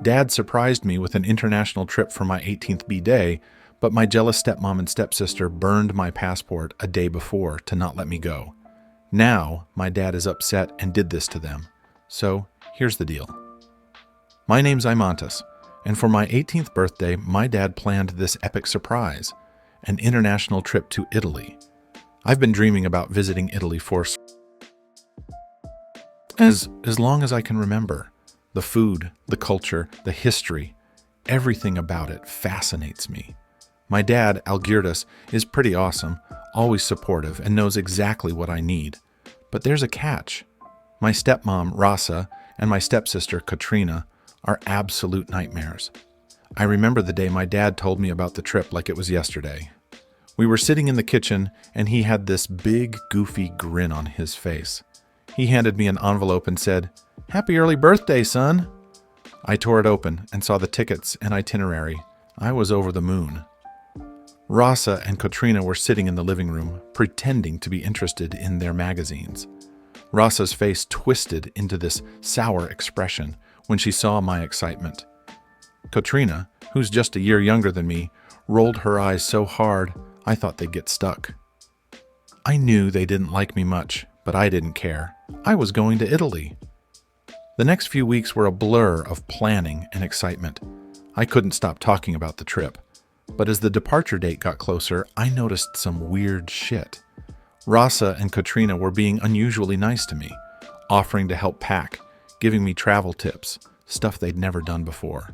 Dad surprised me with an international trip for my 18th Bday, but my jealous stepmom and stepsister burned my passport a day before to not let me go. Now, my dad is upset and did this to them. So, here's the deal. My name's Imantas, and for my 18th birthday, my dad planned this epic surprise, an international trip to Italy. I've been dreaming about visiting Italy for as long as I can remember. The food, the culture, the history, everything about it fascinates me. My dad, Algirdas, is pretty awesome, always supportive, and knows exactly what I need. But there's a catch. My stepmom, Rasa, and my stepsister, Katrina, are absolute nightmares. I remember the day my dad told me about the trip like it was yesterday. We were sitting in the kitchen, and he had this big, goofy grin on his face. He handed me an envelope and said, "Happy early birthday, son." I tore it open and saw the tickets and itinerary. I was over the moon. Rasa and Katrina were sitting in the living room, pretending to be interested in their magazines. Rasa's face twisted into this sour expression when she saw my excitement. Katrina, who's just a year younger than me, rolled her eyes so hard I thought they'd get stuck. I knew they didn't like me much, but I didn't care. I was going to Italy. The next few weeks were a blur of planning and excitement. I couldn't stop talking about the trip. But as the departure date got closer, I noticed some weird shit. Rasa and Katrina were being unusually nice to me, offering to help pack, giving me travel tips, stuff they'd never done before.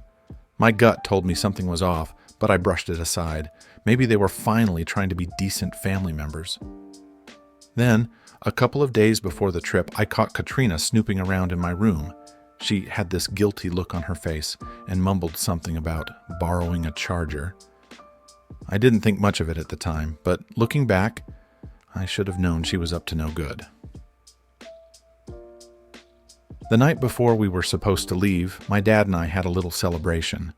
My gut told me something was off, but I brushed it aside. Maybe they were finally trying to be decent family members. Then, a couple of days before the trip, I caught Katrina snooping around in my room. She had this guilty look on her face and mumbled something about borrowing a charger. I didn't think much of it at the time, but looking back, I should have known she was up to no good. The night before we were supposed to leave, my dad and I had a little celebration.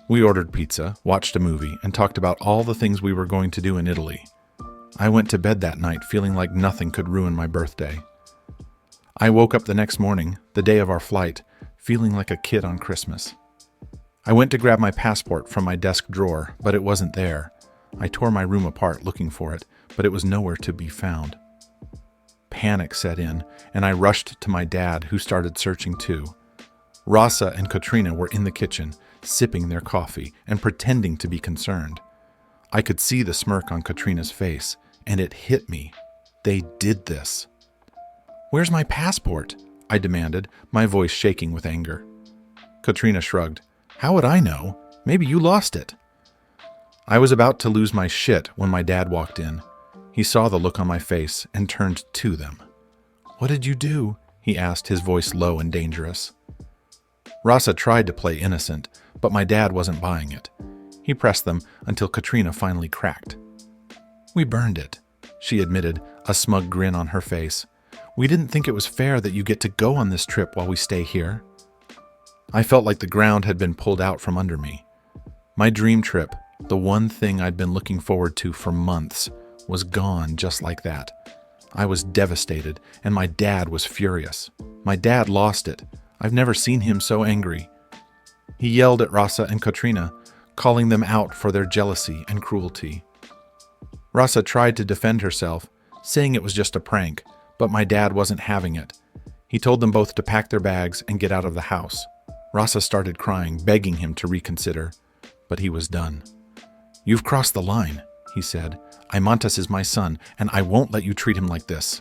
We ordered pizza, watched a movie, and talked about all the things we were going to do in Italy. I went to bed that night feeling like nothing could ruin my birthday. I woke up the next morning, the day of our flight, feeling like a kid on Christmas. I went to grab my passport from my desk drawer, but it wasn't there. I tore my room apart looking for it, but it was nowhere to be found. Panic set in, and I rushed to my dad, who started searching too. Rasa and Katrina were in the kitchen, sipping their coffee and pretending to be concerned. I could see the smirk on Katrina's face, and it hit me. They did this. "Where's my passport?" I demanded, my voice shaking with anger. Katrina shrugged. "How would I know? Maybe you lost it." I was about to lose my shit when my dad walked in. He saw the look on my face and turned to them. "What did you do?" he asked, his voice low and dangerous. Rasa tried to play innocent, but my dad wasn't buying it. He pressed them until Katrina finally cracked. "We burned it," she admitted, a smug grin on her face. "We didn't think it was fair that you get to go on this trip while we stay here." I felt like the ground had been pulled out from under me. My dream trip, the one thing I'd been looking forward to for months, was gone just like that. I was devastated, and my dad was furious. My dad lost it. I've never seen him so angry. He yelled at Rasa and Katrina, calling them out for their jealousy and cruelty. Rasa tried to defend herself, saying it was just a prank, but my dad wasn't having it. He told them both to pack their bags and get out of the house. Rasa started crying, begging him to reconsider, but he was done. "You've crossed the line," he said. "Imantas is my son, and I won't let you treat him like this."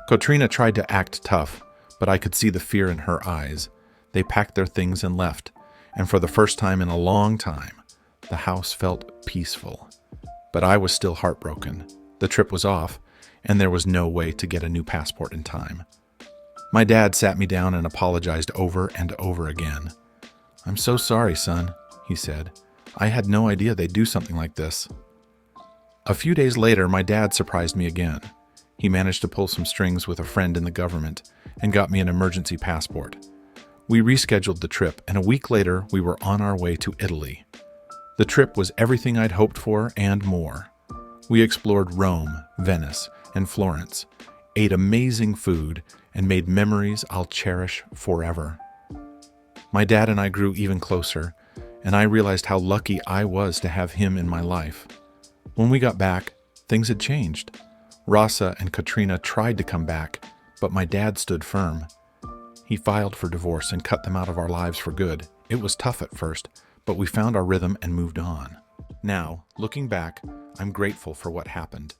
Katrina tried to act tough, but I could see the fear in her eyes. They packed their things and left, and for the first time in a long time, the house felt peaceful. But I was still heartbroken. The trip was off, and there was no way to get a new passport in time. My dad sat me down and apologized over and over again. "I'm so sorry, son," he said. "I had no idea they'd do something like this." A few days later, my dad surprised me again. He managed to pull some strings with a friend in the government and got me an emergency passport. We rescheduled the trip, and a week later, we were on our way to Italy. The trip was everything I'd hoped for and more. We explored Rome, Venice, and Florence, ate amazing food, and made memories I'll cherish forever. My dad and I grew even closer, and I realized how lucky I was to have him in my life. When we got back, things had changed. Rasa and Katrina tried to come back, but my dad stood firm. He filed for divorce and cut them out of our lives for good. It was tough at first, but we found our rhythm and moved on. Now, looking back, I'm grateful for what happened.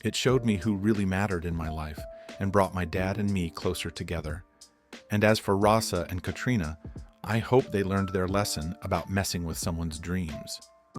It showed me who really mattered in my life and brought my dad and me closer together. And as for Rasa and Katrina, I hope they learned their lesson about messing with someone's dreams.